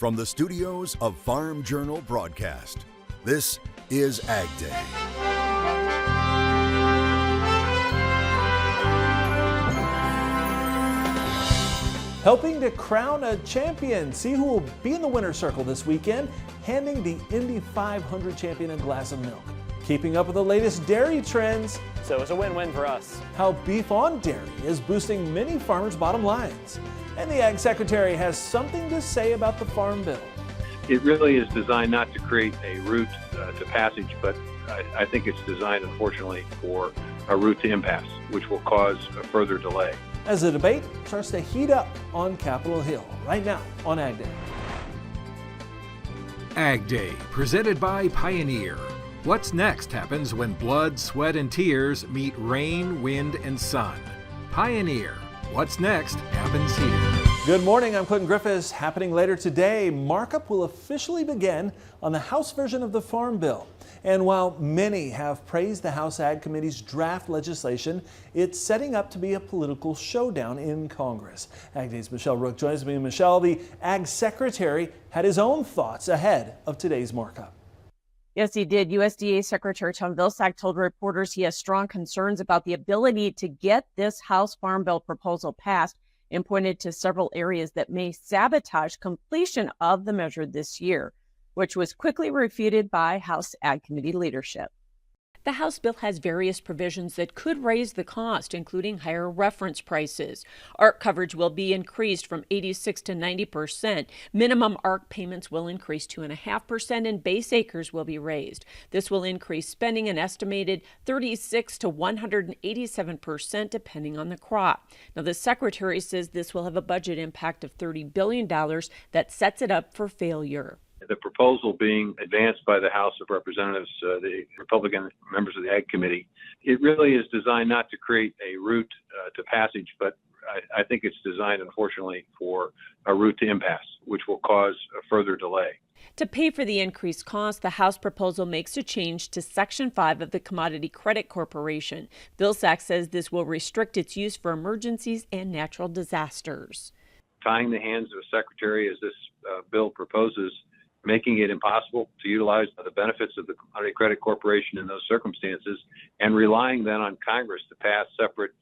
From the studios of Farm Journal Broadcast, this is AgDay. Helping to crown a champion. See who will be in the winner's circle this weekend, handing the Indy 500 champion a glass of milk. Keeping up with the latest dairy trends. So it's a win-win for us. How beef on dairy is boosting many farmers' bottom lines. And the Ag Secretary has something to say about the Farm Bill. It really is designed not to create a route to passage, but I think it's designed, unfortunately, for a route to impasse, which will cause a further delay. As the debate starts to heat up on Capitol Hill, right now on AgDay. AgDay, presented by Pioneer. What's next happens when blood, sweat, and tears meet rain, wind, and sun. Pioneer. What's next happens here. Good morning, I'm Clinton Griffiths. Happening later today, markup will officially begin on the House version of the Farm Bill. And while many have praised the House Ag Committee's draft legislation, it's setting up to be a political showdown in Congress. AgDay's Michelle Rook joins me. Michelle, the Ag Secretary, had his own thoughts ahead of today's markup. Yes, he did. USDA Secretary Tom Vilsack told reporters he has strong concerns about the ability to get this House Farm Bill proposal passed and pointed to several areas that may sabotage completion of the measure this year, which was quickly refuted by House Ag Committee leadership. The House bill has various provisions that could raise the cost, including higher reference prices. ARC coverage will be increased from 86 to 90%. Minimum ARC payments will increase 2.5%, and base acres will be raised. This will increase spending an estimated 36 to 187%, depending on the crop. Now, the Secretary says this will have a budget impact of $30 billion that sets it up for failure. The proposal being advanced by the House of Representatives, the Republican members of the Ag Committee, it really is designed not to create a route to passage, but I think it's designed, unfortunately, for a route to impasse, which will cause a further delay. To pay for the increased cost, the House proposal makes a change to Section 5 of the Commodity Credit Corporation. Vilsack says this will restrict its use for emergencies and natural disasters. Tying the hands of a secretary, as this bill proposes, making it impossible to utilize the benefits of the Commodity Credit Corporation in those circumstances, and relying then on Congress to pass separate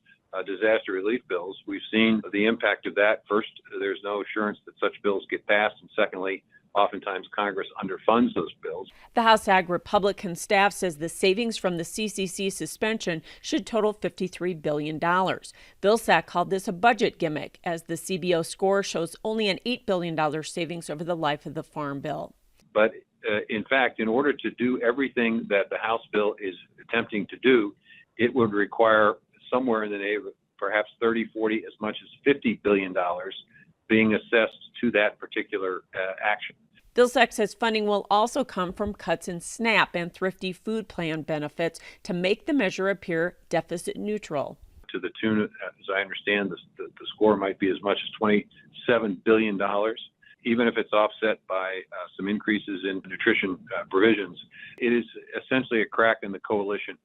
disaster relief bills. We've seen the impact of that. First, there's no assurance that such bills get passed, and secondly, oftentimes Congress underfunds those bills. The House Ag Republican staff says the savings from the CCC suspension should total $53 billion. Vilsack called this a budget gimmick, as the CBO score shows only an $8 billion savings over the life of the Farm Bill. But in fact, in order to do everything that the House bill is attempting to do, it would require somewhere in the neighborhood, perhaps 30, 40, as much as $50 billion being assessed to that particular action. Vilsack says funding will also come from cuts in SNAP and Thrifty Food Plan benefits to make the measure appear deficit neutral. To the tune, as I understand, the score might be as much as $27 billion. Even if it's offset by some increases in nutrition provisions, it is essentially a crack in the coalition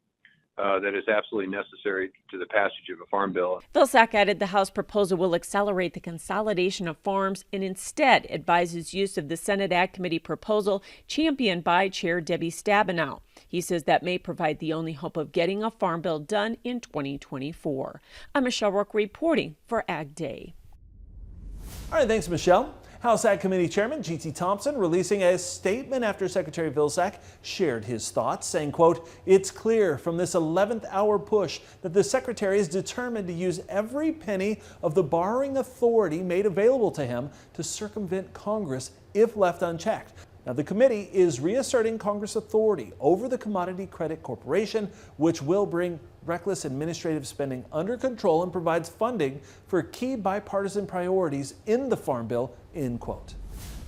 that is absolutely necessary to the passage of a farm bill. Vilsack added the House proposal will accelerate the consolidation of farms and instead advises use of the Senate Ag Committee proposal championed by Chair Debbie Stabenow. He says that may provide the only hope of getting a farm bill done in 2024. I'm Michelle Rook reporting for AgDay. All right, thanks, Michelle. House Ag Committee Chairman G.T. Thompson releasing a statement after Secretary Vilsack shared his thoughts, saying, quote, "It's clear from this 11th hour push that the Secretary is determined to use every penny of the borrowing authority made available to him to circumvent Congress if left unchecked." Now, the committee is reasserting Congress authority over the Commodity Credit Corporation, which will bring reckless administrative spending under control and provides funding for key bipartisan priorities in the Farm Bill, end quote.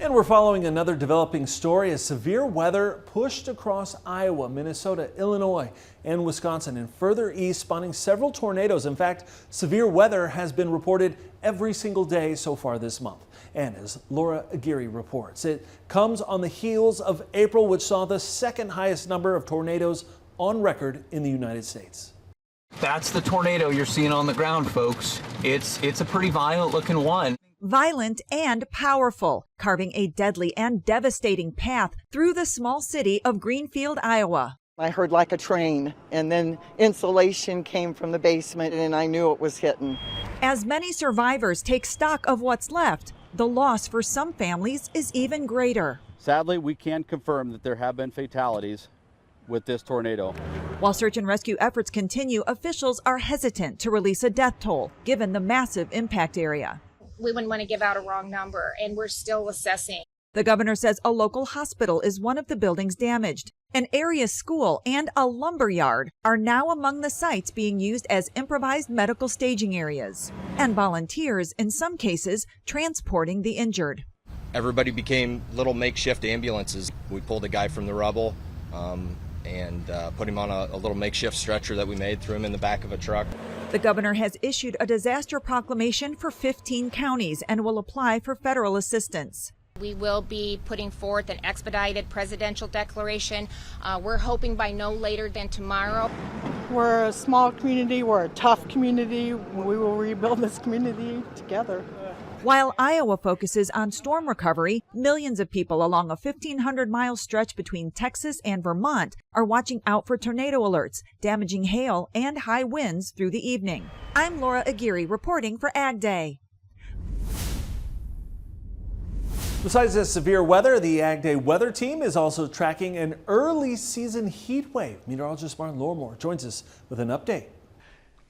And we're following another developing story as severe weather pushed across Iowa, Minnesota, Illinois, and Wisconsin, and further east, spawning several tornadoes. In fact, severe weather has been reported every single day so far this month. And as Laura Aguirre reports, it comes on the heels of April, which saw the second highest number of tornadoes on record in the United States. That's the tornado you're seeing on the ground, folks. It's a pretty violent looking one. violent and powerful, carving a deadly and devastating path through the small city of Greenfield, Iowa. I heard like a train, and then insulation came from the basement, and I knew it was hitting. As many survivors take stock of what's left, the loss for some families is even greater. Sadly, we can confirm that there have been fatalities with this tornado. While search and rescue efforts continue, officials are hesitant to release a death toll, given the massive impact area. We wouldn't want to give out a wrong number, and we're still assessing. The governor says a local hospital is one of the buildings damaged. An area school and a lumber yard are now among the sites being used as improvised medical staging areas. And volunteers, in some cases, transporting the injured. Everybody became little makeshift ambulances. We pulled a guy from the rubble and put him on a little makeshift stretcher that we made, threw him in the back of a truck. The governor has issued a disaster proclamation for 15 counties and will apply for federal assistance. We will be putting forth an expedited presidential declaration. We're hoping by no later than tomorrow. We're a small community. We're a tough community. We will rebuild this community together. While Iowa focuses on storm recovery, millions of people along a 1,500-mile stretch between Texas and Vermont are watching out for tornado alerts, damaging hail and high winds through the evening. I'm Laura Aguirre reporting for AgDay. Besides the severe weather, the AgDay weather team is also tracking an early season heat wave. Meteorologist Martin Lormore joins us with an update.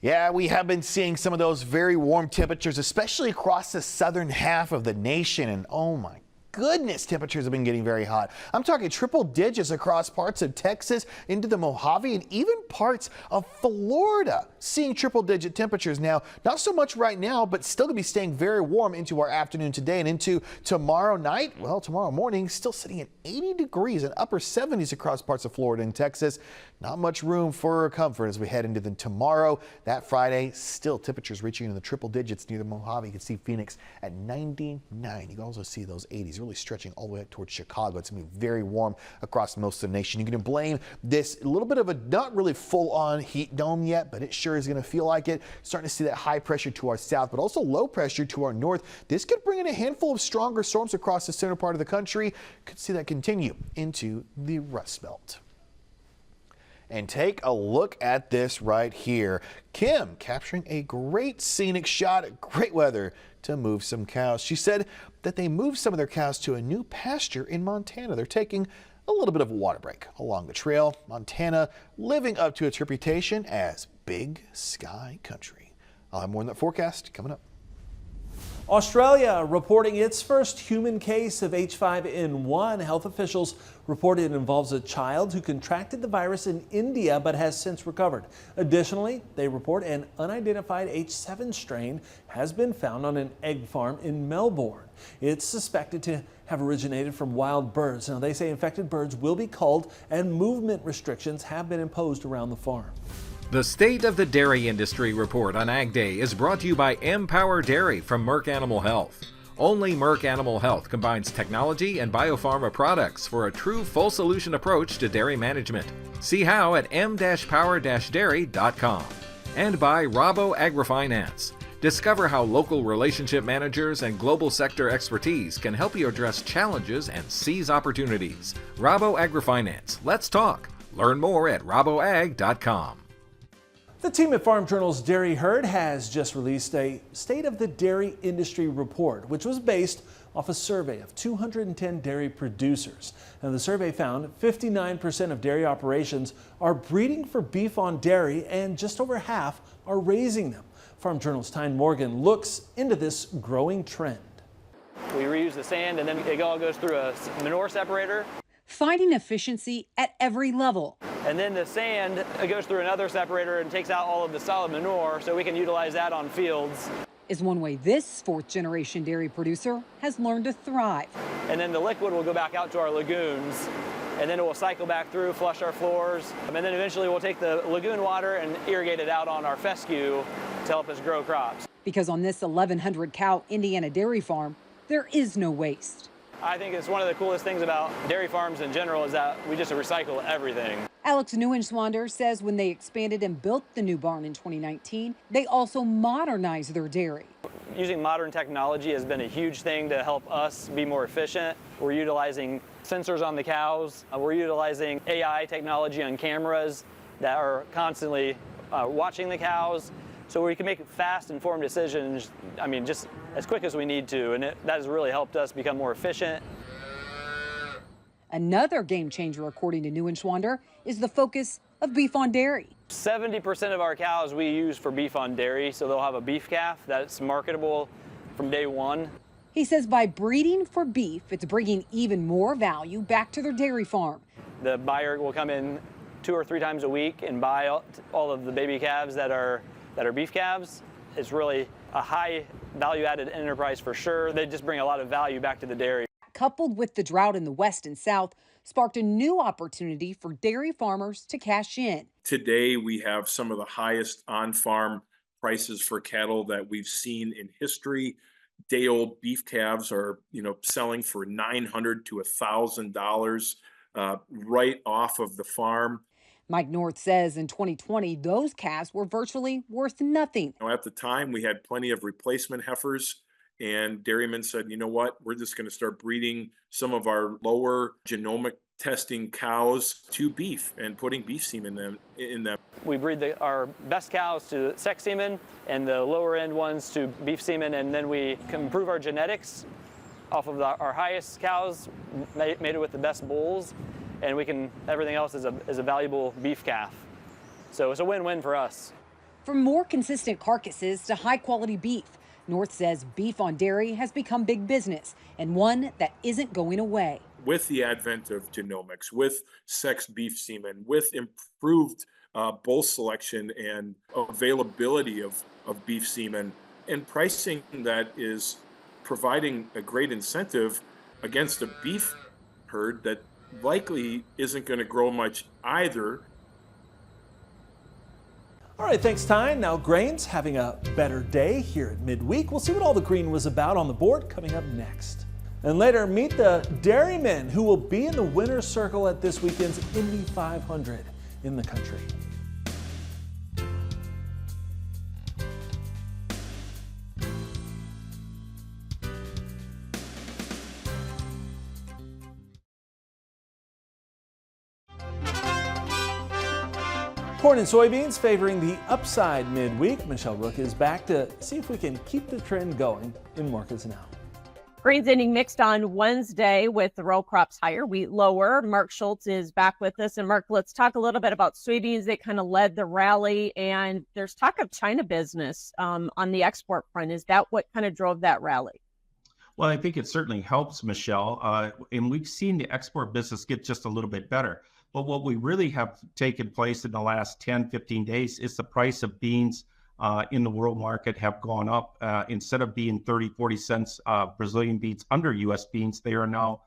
Yeah, we have been seeing some of those very warm temperatures, especially across the southern half of the nation. And oh my goodness, temperatures have been getting very hot. I'm talking triple digits across parts of Texas into the Mojave and even parts of Florida. Seeing triple digit temperatures now, not so much right now, but still going to be staying very warm into our afternoon today and into tomorrow night. Well, tomorrow morning, still sitting at 80 degrees and upper 70s across parts of Florida and Texas. Not much room for comfort as we head into tomorrow. That Friday, still temperatures reaching into the triple digits near the Mojave. You can see Phoenix at 99. You can also see those 80s really stretching all the way up towards Chicago. It's going to be very warm across most of the nation. You can blame this a little bit of a not really full-on heat dome yet, but it sure is going to feel like it. Starting to see that high pressure to our south, but also low pressure to our north. This could bring in a handful of stronger storms across the center part of the country. Could see that continue into the Rust Belt. And take a look at this right here. Kim capturing a great scenic shot, great weather to move some cows. She said that they moved some of their cows to a new pasture in Montana. They're taking a little bit of a water break along the trail. Montana living up to its reputation as Big Sky Country. I'll have more on that forecast coming up. Australia reporting its first human case of H5N1. Health officials reported it involves a child who contracted the virus in India but has since recovered. Additionally, they report an unidentified H7 strain has been found on an egg farm in Melbourne. It's suspected to have originated from wild birds. Now, they say infected birds will be culled and movement restrictions have been imposed around the farm. The State of the Dairy Industry Report on AgDay is brought to you by Empower Dairy from Merck Animal Health. Only Merck Animal Health combines technology and biopharma products for a true full solution approach to dairy management. See how at m-power-dairy.com. And by Rabo AgriFinance. Discover how local relationship managers and global sector expertise can help you address challenges and seize opportunities. Rabo AgriFinance. Let's talk. Learn more at raboag.com. The team at Farm Journal's Dairy Herd has just released a State of the Dairy Industry Report, which was based off a survey of 210 dairy producers. And the survey found 59% of dairy operations are breeding for beef on dairy and just over half are raising them. Farm Journal's Tyne Morgan looks into this growing trend. We reuse the sand and then it all goes through a manure separator. Finding efficiency at every level. And then the sand goes through another separator and takes out all of the solid manure so we can utilize that on fields. Is one way this fourth-generation dairy producer has learned to thrive. And then the liquid will go back out to our lagoons, and then it will cycle back through, flush our floors, and then eventually we'll take the lagoon water and irrigate it out on our fescue to help us grow crops. Because on this 1,100-cow Indiana dairy farm, there is no waste. I think it's one of the coolest things about dairy farms in general is that we just recycle everything. Alex Neuenswander says when they expanded and built the new barn in 2019, they also modernized their dairy. Using modern technology has been a huge thing to help us be more efficient. We're utilizing sensors on the cows. We're utilizing AI technology on cameras that are constantly watching the cows, so we can make fast, informed decisions, just as quick as we need to, and that has really helped us become more efficient. Another game changer, according to Neuenschwander, is the focus of beef on dairy. 70% of our cows we use for beef on dairy, so they'll have a beef calf that's marketable from day one. He says by breeding for beef, it's bringing even more value back to their dairy farm. The buyer will come in 2 or 3 times a week and buy all of the baby calves that are beef calves. It's really a high value-added enterprise for sure. They just bring a lot of value back to the dairy. Coupled with the drought in the west and south, sparked a new opportunity for dairy farmers to cash in. Today, we have some of the highest on-farm prices for cattle that we've seen in history. Day-old beef calves are, selling for $900 to $1,000 right off of the farm. Mike North says in 2020, those calves were virtually worth nothing. At the time, we had plenty of replacement heifers, and dairymen said, you know what, we're just going to start breeding some of our lower genomic testing cows to beef and putting beef semen in them. We breed our best cows to sex semen and the lower end ones to beef semen, and then we can improve our genetics off of our highest cows, mated with the best bulls, and everything else is a valuable beef calf. So it's a win-win for us. From more consistent carcasses to high-quality beef, North says beef on dairy has become big business and one that isn't going away. With the advent of genomics, with sexed beef semen, with improved bull selection and availability of beef semen, and pricing that is providing a great incentive against a beef herd that likely isn't going to grow much either. All right, thanks, Ty. Now grains having a better day here at midweek. We'll see what all the green was about on the board coming up next. And later, meet the dairymen who will be in the winner's circle at this weekend's Indy 500 in the country. Corn and soybeans favoring the upside midweek. Michelle Rook is back to see if we can keep the trend going in markets now. Grains ending mixed on Wednesday with the row crops higher, wheat lower. Mark Schultz is back with us. And Mark, let's talk a little bit about soybeans. They kind of led the rally, and there's talk of China business on the export front. Is that what kind of drove that rally? Well, I think it certainly helps, Michelle. And we've seen the export business get just a little bit better. But what we really have taken place in the last 10, 15 days is the price of beans in the world market have gone up. Instead of being 30, 40 cents Brazilian beans under U.S. beans, they are now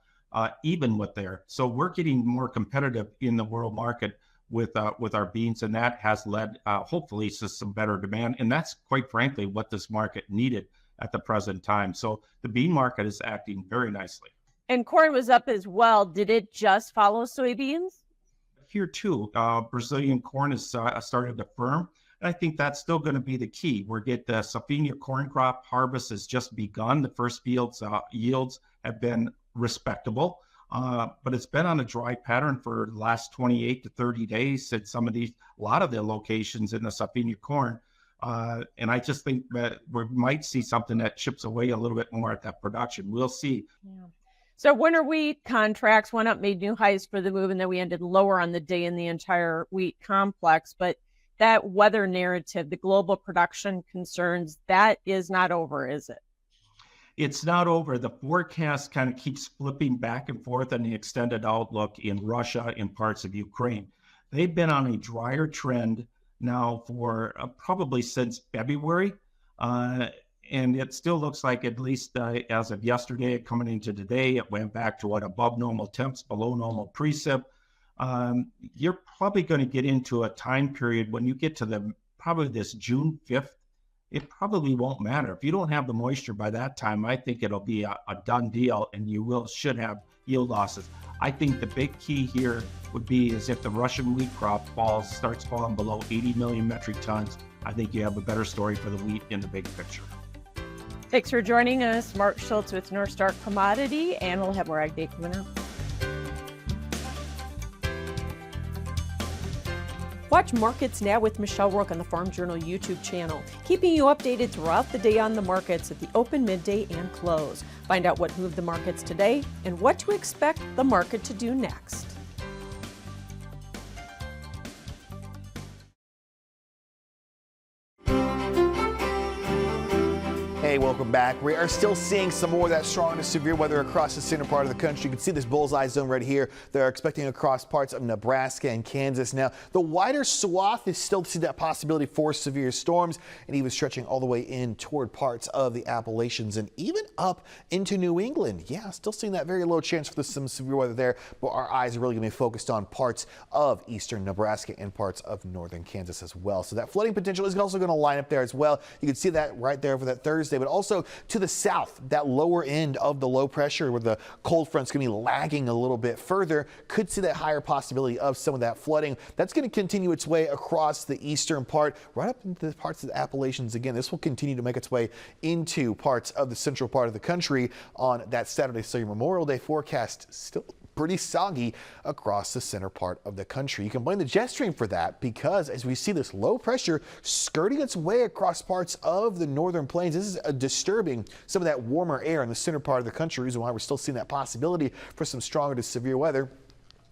even with there. So we're getting more competitive in the world market with our beans, and that has led hopefully to some better demand. And that's quite frankly what this market needed at the present time. So the bean market is acting very nicely. And corn was up as well. Did it just follow soybeans? Here too, Brazilian corn has started to firm. And I think that's still going to be the key. We're getting the Safrinha corn crop harvest has just begun. The first yields have been respectable, but it's been on a dry pattern for the last 28 to 30 days at a lot of the locations in the Safrinha corn. And I just think that we might see something that chips away a little bit more at that production. We'll see. Yeah. So winter wheat contracts went up, made new highs for the move, and then we ended lower on the day in the entire wheat complex. But that weather narrative, the global production concerns, that is not over, is it? It's not over. The forecast kind of keeps flipping back and forth on the extended outlook in Russia and parts of Ukraine. They've been on a drier trend now for probably since February. And it still looks like, at least as of yesterday, coming into today, it went back to above normal temps, below normal precip. You're probably going to get into a time period when you get to probably this June 5th. It probably won't matter. If you don't have the moisture by that time, I think it'll be a done deal, and you should have yield losses. I think the big key here would be is if the Russian wheat crop starts falling below 80 million metric tons, I think you have a better story for the wheat in the big picture. Thanks for joining us. Mark Schultz with North Star Commodity, and we'll have more AgDay coming up. Watch Markets Now with Michelle Rook on the Farm Journal YouTube channel, keeping you updated throughout the day on the markets at the open, midday, and close. Find out what moved the markets today and what to expect the market to do next. Hey, welcome back. We are still seeing some more of that strong to severe weather across the center part of the country. You can see this bullseye zone right here. They're expecting across parts of Nebraska and Kansas. Now, the wider swath is still to see that possibility for severe storms, and even stretching all the way in toward parts of the Appalachians and even up into New England. Yeah, still seeing that very low chance for some severe weather there, but our eyes are really going to be focused on parts of eastern Nebraska and parts of northern Kansas as well. So that flooding potential is also going to line up there as well. You can see that right there for that Thursday. But also to the south, that lower end of the low pressure where the cold front's going to be lagging a little bit further, could see that higher possibility of some of that flooding. That's going to continue its way across the eastern part, right up into the parts of the Appalachians. Again, this will continue to make its way into parts of the central part of the country on that Saturday. So your Memorial Day forecast still pretty soggy across the center part of the country. You can blame the jet stream for that, because as we see this low pressure skirting its way across parts of the northern plains, this is disturbing some of that warmer air in the center part of the country, reason why we're still seeing that possibility for some stronger to severe weather.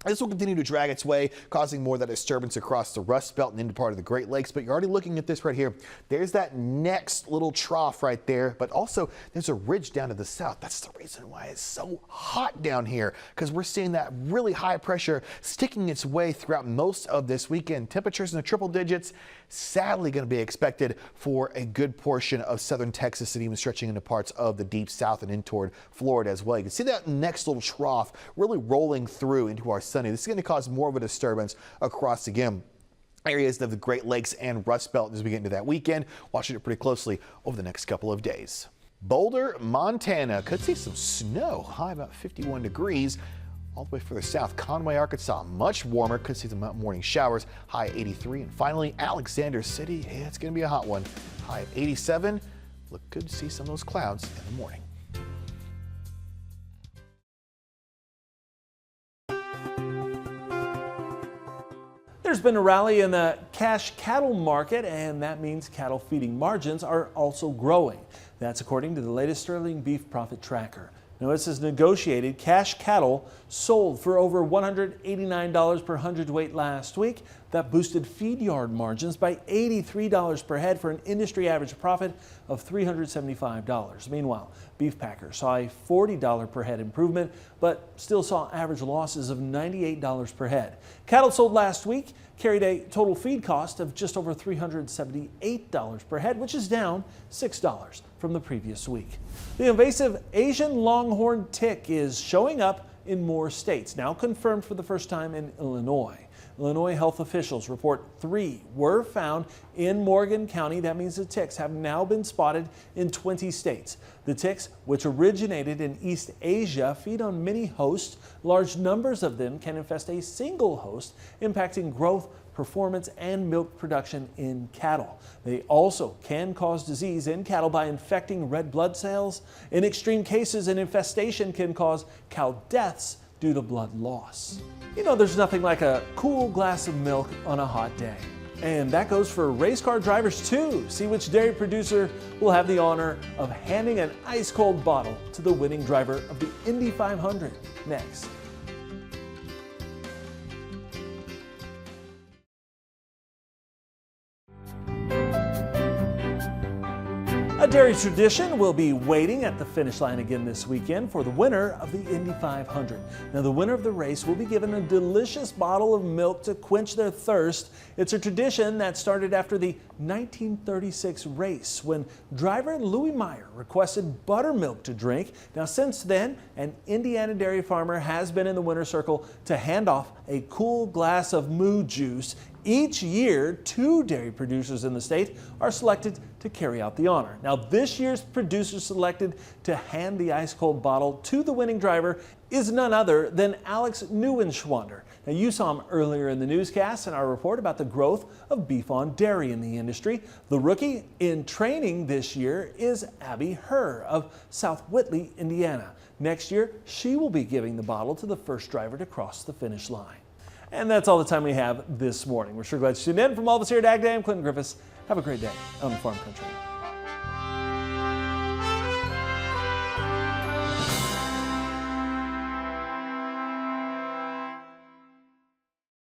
This will continue to drag its way, causing more of that disturbance across the Rust Belt and into part of the Great Lakes. But you're already looking at this right here. There's that next little trough right there, but also there's a ridge down to the south. That's the reason why it's so hot down here, because we're seeing that really high pressure sticking its way throughout most of this weekend. Temperatures in the triple digits, sadly going to be expected for a good portion of southern Texas and even stretching into parts of the deep south and in toward Florida as well. You can see that next little trough really rolling through into our Sunday. This is going to cause more of a disturbance across, again, areas of the Great Lakes and Rust Belt as we get into that weekend. Watching it pretty closely over the next couple of days. Boulder, Montana could see some snow, high about 51 degrees. All the way further south, Conway, Arkansas, much warmer, could see some morning showers, high 83. And finally, Alexander City, yeah, it's going to be a hot one, high 87. Look good to see some of those clouds in the morning. There's been a rally in the cash cattle market, and that means cattle feeding margins are also growing. That's according to the latest Sterling Beef Profit Tracker. Now, this is negotiated cash cattle sold for over $189 per hundredweight last week. That boosted feed yard margins by $83 per head for an industry average profit of $375. Meanwhile, beef packers saw a $40 per head improvement, but still saw average losses of $98 per head. Cattle sold last week carried a total feed cost of just over $378 per head, which is down $6 from the previous week. The invasive Asian longhorn tick is showing up in more states, now confirmed for the first time in Illinois. Illinois health officials report 3 were found in Morgan County. That means the ticks have now been spotted in 20 states. The ticks, which originated in East Asia, feed on many hosts. Large numbers of them can infest a single host, impacting growth, performance, and milk production in cattle. They also can cause disease in cattle by infecting red blood cells. In extreme cases, an infestation can cause cow deaths due to blood loss. You know, there's nothing like a cool glass of milk on a hot day. And that goes for race car drivers too. See which dairy producer will have the honor of handing an ice cold bottle to the winning driver of the Indy 500 next. A dairy tradition will be waiting at the finish line again this weekend for the winner of the Indy 500. Now, the winner of the race will be given a delicious bottle of milk to quench their thirst. It's a tradition that started after the 1936 race when driver Louis Meyer requested buttermilk to drink. Now, since then, an Indiana dairy farmer has been in the winner's circle to hand off a cool glass of moo juice. Each year, 2 dairy producers in the state are selected to carry out the honor. Now, this year's producer selected to hand the ice-cold bottle to the winning driver is none other than Alex Neuenschwander. Now, you saw him earlier in the newscast in our report about the growth of beef on dairy in the industry. The rookie in training this year is Abby Herr of South Whitley, Indiana. Next year, she will be giving the bottle to the first driver to cross the finish line. And that's all the time we have this morning. We're sure glad you tuned in. From all of us here at AgDay, I'm Clinton Griffiths. Have a great day out in farm country.